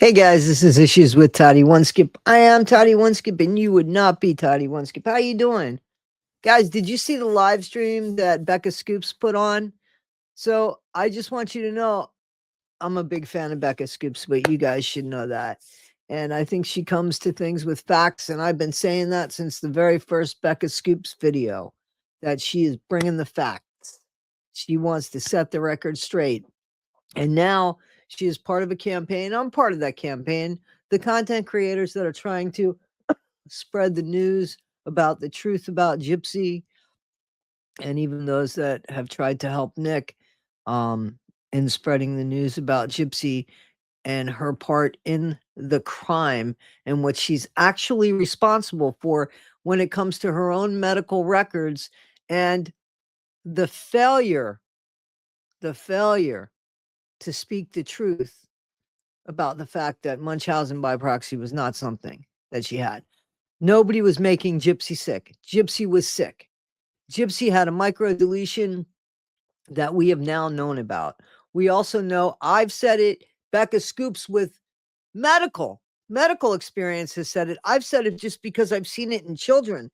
Hey guys, this is Issues with Toddy One Skip. I am Toddy One Skip, and you would not be Toddy One Skip. How you doing? Guys, did you see the live stream that Becca Scoops put on? So I just want you to know I'm a big fan of Becca Scoops, but you guys should know that. And I think she comes to things with facts, and I've been saying that since the very first Becca Scoops video, that she is bringing the facts. She wants to set the record straight. And now she is part of a campaign. I'm part of that campaign. The content creators that are trying to spread the news about the truth about Gypsy, and even those that have tried to help Nick in spreading the news about Gypsy and her part in the crime and what she's actually responsible for when it comes to her own medical records and the failure to speak the truth about the fact that Munchausen by proxy was not something that she had. Nobody was making Gypsy sick. Gypsy was sick. Gypsy had a microdeletion that we have now known about. We also know, I've said it, Becca Scoops with medical experience has said it. I've said it just because I've seen it in children.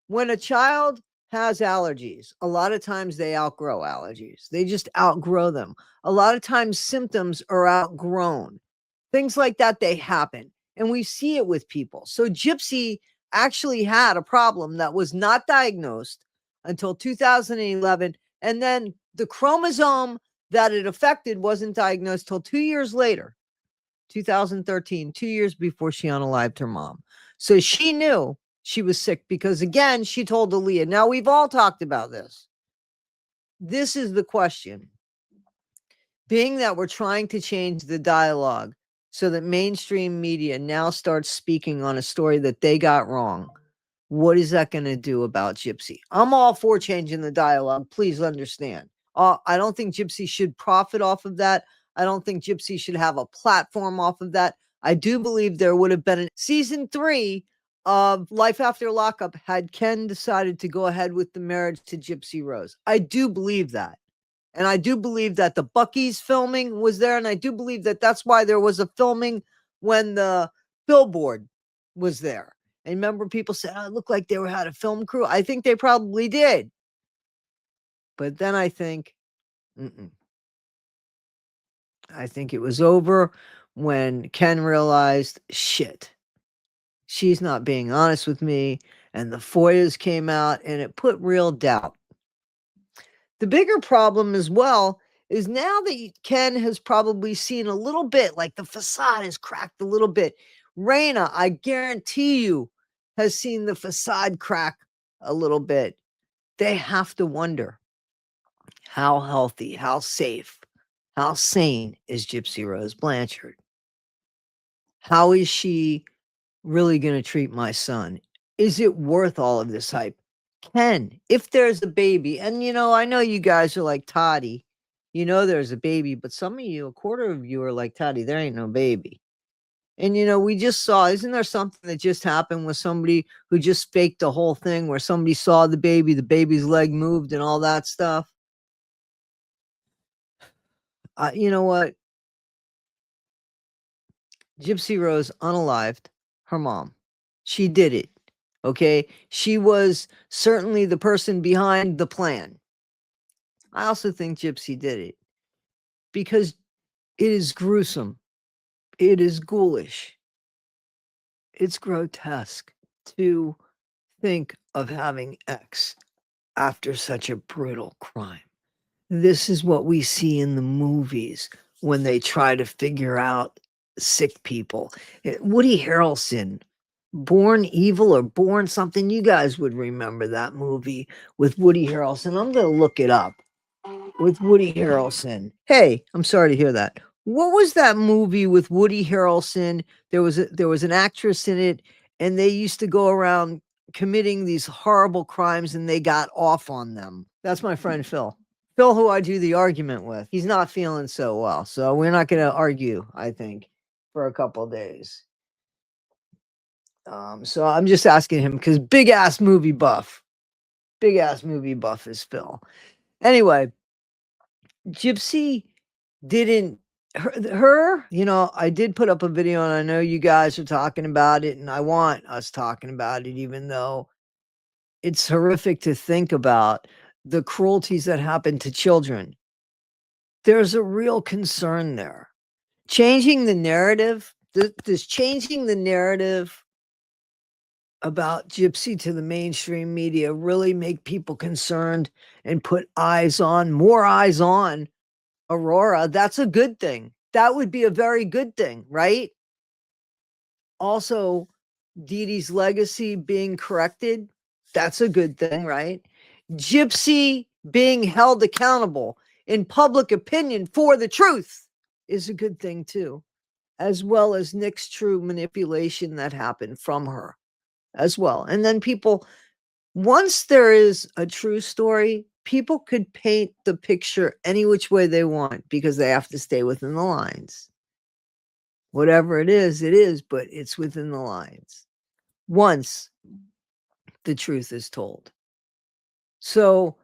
When a child has allergies, a lot of times they outgrow allergies. They just outgrow them. A lot of times symptoms are outgrown. Things like that, they happen. And we see it with people. So Gypsy actually had a problem that was not diagnosed until 2011. And then the chromosome that it affected wasn't diagnosed till 2 years later, 2013, 2 years before she unalived her mom. So she knew she was sick because, again, she told Aaliyah. Now, we've all talked about this. This is the question. Being that we're trying to change the dialogue so that mainstream media now starts speaking on a story that they got wrong, what is that going to do about Gypsy? I'm all for changing the dialogue. Please understand. I don't think Gypsy should profit off of that. I don't think Gypsy should have a platform off of that. I do believe there would have been a season 3 of Life After Lockup had Ken decided to go ahead with the marriage to Gypsy Rose. I do believe that. And I do believe that the Buc-ee's filming was there. And I do believe that that's why there was a filming when the billboard was there. And remember, people said, oh, it looked like they had a film crew. I think they probably did. But then I think, I think it was over when Ken realized, shit, she's not being honest with me. And the FOIAs came out and it put real doubt. The bigger problem as well is now that Ken has probably seen a little bit, like the facade is cracked a little bit. Raina, I guarantee you, has seen the facade crack a little bit. They have to wonder, how healthy, how safe, how sane is Gypsy Rose Blanchard? How is she really going to treat my son? Is it worth all of this hype? Ken, if there's a baby, and I know you guys are like Toddy, there's a baby, but some of you, a quarter of you are like Toddy, there ain't no baby. And we just saw, isn't there something that just happened with somebody who just faked the whole thing where somebody saw the baby's leg moved and all that stuff? You know what? Gypsy Rose unalived her mom. She did it. Okay. She was certainly the person behind the plan. I also think Gypsy did it because it is gruesome. It is ghoulish. It's grotesque to think of having X after such a brutal crime. This is what we see in the movies when they try to figure out sick people. Woody Harrelson, Born Evil or Born something, you guys would remember that movie with Woody Harrelson. I'm going to look it up. With Woody Harrelson. Hey, I'm sorry to hear that. What was that movie with Woody Harrelson? There was an actress in it, and they used to go around committing these horrible crimes, and they got off on them. That's my friend Phil. Phil, who I do the argument with. He's not feeling so well, so we're not going to argue, I think, for a couple of days. So I'm just asking him because big ass movie buff is Phil. Anyway, Gypsy didn't I did put up a video and I know you guys are talking about it and I want us talking about it, even though it's horrific to think about the cruelties that happen to children. There's a real concern there. Changing the narrative, does changing the narrative about Gypsy to the mainstream media really make people concerned and put more eyes on Aurora? That's a good thing. That would be a very good thing, right? Also, Dee Dee's legacy being corrected, that's a good thing, right? Gypsy being held accountable in public opinion for the truth is a good thing too, as well as Nick's true manipulation that happened from her as well. And then people, once there is a true story, people could paint the picture any which way they want because they have to stay within the lines. Whatever it is, but it's within the lines once the truth is told. So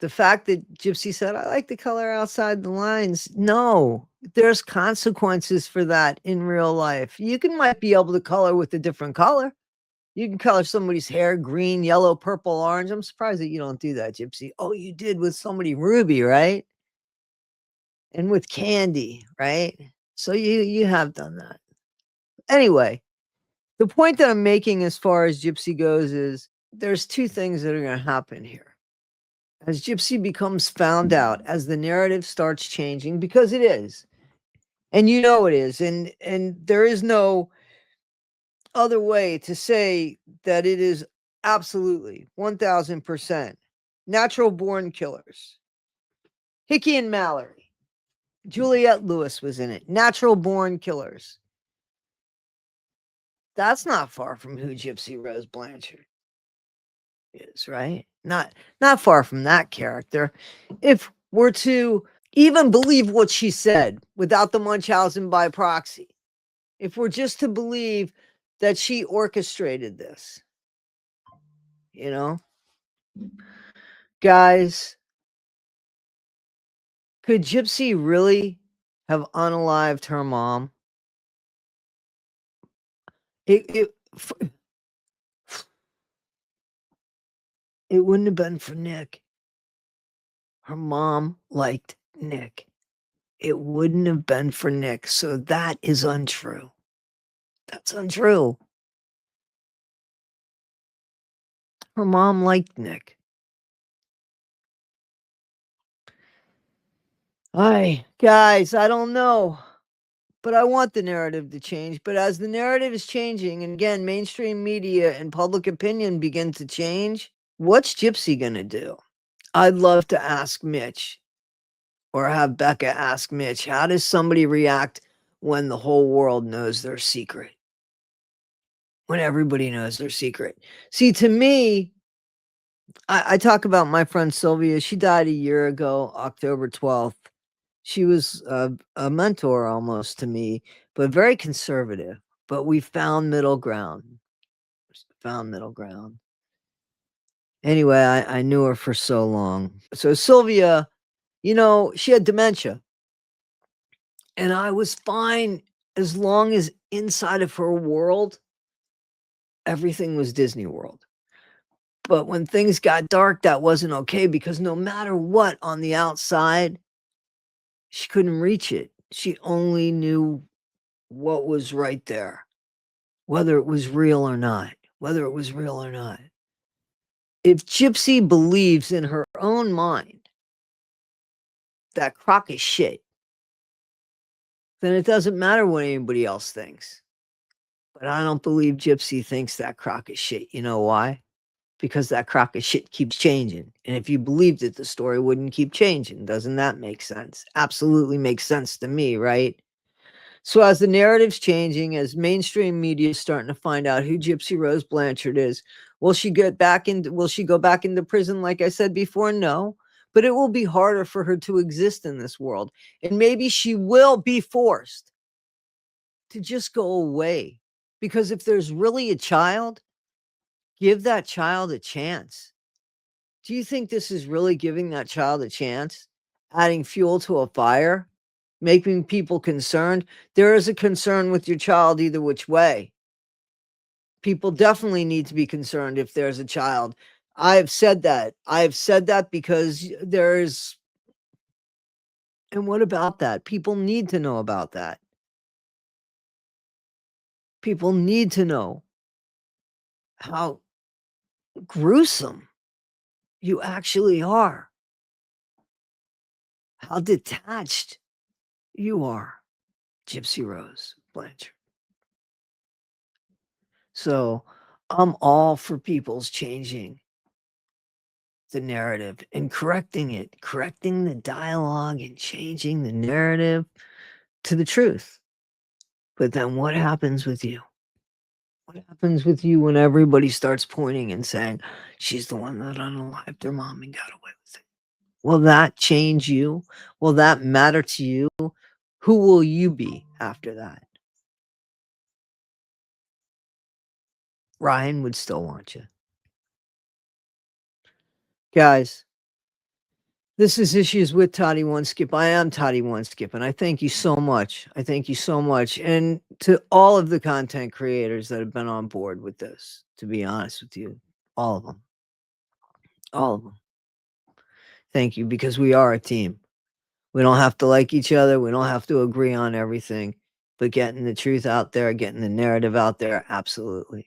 the fact that Gypsy said, I like the color outside the lines. No, there's consequences for that in real life. You might be able to color with a different color. You can color somebody's hair green, yellow, purple, orange. I'm surprised that you don't do that, Gypsy. Oh, you did with somebody Ruby, right? And with Candy, right? So you have done that. Anyway, the point that I'm making as far as Gypsy goes is there's two things that are going to happen here. As Gypsy becomes found out, as the narrative starts changing, because it is, and you know it is, and there is no other way to say that it is absolutely 1000% natural born killers. Hickey and Mallory, Juliette Lewis was in it. Natural born killers. That's not far from who Gypsy Rose Blanchard is, right? Not far from that character. If we're to even believe what she said without the Munchausen by proxy, if we're just to believe that she orchestrated this, you know, guys, could Gypsy really have unalived her mom? It wouldn't have been for Nick. Her mom liked Nick. It wouldn't have been for Nick. So that is untrue. That's untrue. Her mom liked Nick. Guys, I don't know, but I want the narrative to change. But as the narrative is changing, and again, mainstream media and public opinion begin to change, what's Gypsy going to do? I'd love to ask Mitch or have Becca ask Mitch, how does somebody react when the whole world knows their secret? When everybody knows their secret. See, to me, I talk about my friend Sylvia. She died a year ago, October 12th. She was a mentor almost to me, but very conservative. But we found middle ground. Anyway, I knew her for so long. So Sylvia, she had dementia. And I was fine as long as inside of her world, everything was Disney World. But when things got dark, that wasn't okay because no matter what on the outside, she couldn't reach it. She only knew what was right there, whether it was real or not. If Gypsy believes in her own mind that Croc is shit, then it doesn't matter what anybody else thinks. But I don't believe Gypsy thinks that Croc is shit. You know why? Because that crock of shit keeps changing. And if you believed it, the story wouldn't keep changing. Doesn't that make sense? Absolutely makes sense to me, right? So as the narrative's changing, as mainstream media is starting to find out who Gypsy Rose Blanchard is, will she go back into prison like I said before? No. But it will be harder for her to exist in this world. And maybe she will be forced to just go away. Because if there's really a child, give that child a chance. Do you think this is really giving that child a chance? Adding fuel to a fire? making people concerned. There is a concern with your child either which way. People definitely need to be concerned if there's a child. I have said that. I have said that because there's, and what about that? People need to know about that. People need to know how gruesome you actually are, how detached you are, Gypsy Rose Blanchard. So I'm all for people's changing the narrative and correcting it, correcting the dialogue and changing the narrative to the truth. But then what happens with you? What happens with you when everybody starts pointing and saying, she's the one that unalived their mom and got away with it? Will that change you? Will that matter to you? Who will you be after that? Ryan would still want you. Guys, this is Issues with Toddy One Skip. I am Toddy One Skip, and I thank you so much. I thank you so much. And to all of the content creators that have been on board with this, to be honest with you, all of them. All of them. Thank you, because we are a team. We don't have to like each other. We don't have to agree on everything. But getting the truth out there, getting the narrative out there, absolutely.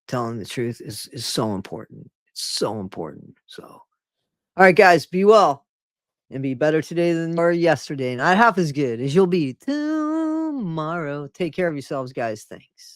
Telling the truth is so important. It's so important. So, all right, guys, be well and be better today than you were yesterday. Not half as good as you'll be tomorrow. Take care of yourselves, guys. Thanks.